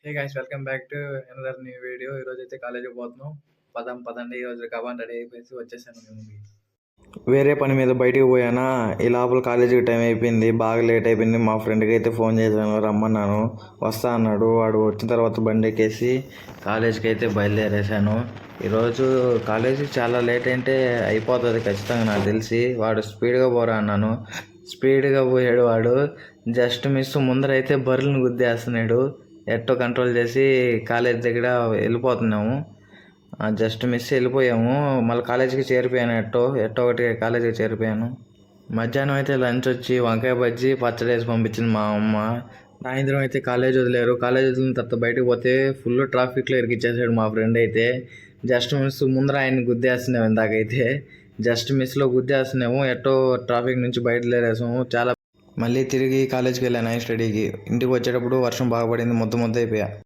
Hey guys, welcome back to another new video. ఈరోజు అయితే కాలేజీకి పోతున్నాం. పదండి, ఈరోజు కబాన్ రెడీ అయిపోయి వచ్చేసాను మేము. వేరే పని మీద బయటికి పోయానా, ఈ లోపల కాలేజీకి టైం అయిపోయింది, బాగా లేట్ అయిపోయింది. మా ఫ్రెండ్కి అయితే ఫోన్ చేశాను, రమ్మన్నాను. వస్తా అన్నాడు. వాడు వచ్చిన తర్వాత బండి ఎక్కేసి కాలేజీకి అయితే బయలుదేరేసాను. ఈరోజు కాలేజీ చాలా లేట్ అంటే అయిపోతుంది ఖచ్చితంగా నాకు తెలిసి. వాడు స్పీడ్గా పోరా అన్నాను, స్పీడ్గా పోయాడు వాడు. జస్ట్ మిస్ ముందరైతే బర్రెలను గుద్దేస్తున్నాడు. ఎట్టో కంట్రోల్ చేసి కాలేజ్ దగ్గర వెళ్ళిపోతున్నాము. జస్ట్ మిస్ వెళ్ళిపోయాము. మళ్ళీ కాలేజీకి చేరిపోయాను. ఎట్టో ఒకటి కాలేజీకి చేరిపోయాను. మధ్యాహ్నం అయితే లంచ్ వచ్చి వంకాయ బజ్జీ పచ్చడి వేసి పంపించింది మా అమ్మ. సాయంత్రం అయితే కాలేజ్ వదిలేరు. కాలేజ్ వదిలిన తర్వాత బయటకు పోతే ఫుల్ ట్రాఫిక్లో ఇరికిచ్చేసాడు మా ఫ్రెండ్ అయితే. జస్ట్ మిస్ ముందర ఆయన్ని గుద్దేస్తున్నాము. ఇందాకైతే జస్ట్ మిస్లో గుద్దేస్తున్నాము. ఎట్టో ట్రాఫిక్ నుంచి బయటలేరేసాము. చాలా మళ్ళీ తిరిగి కాలేజ్కి వెళ్ళాను స్టడీకి. ఇంటికి వచ్చేటప్పుడు వర్షం బాగా పడింది, ముద్ద అయిపోయా.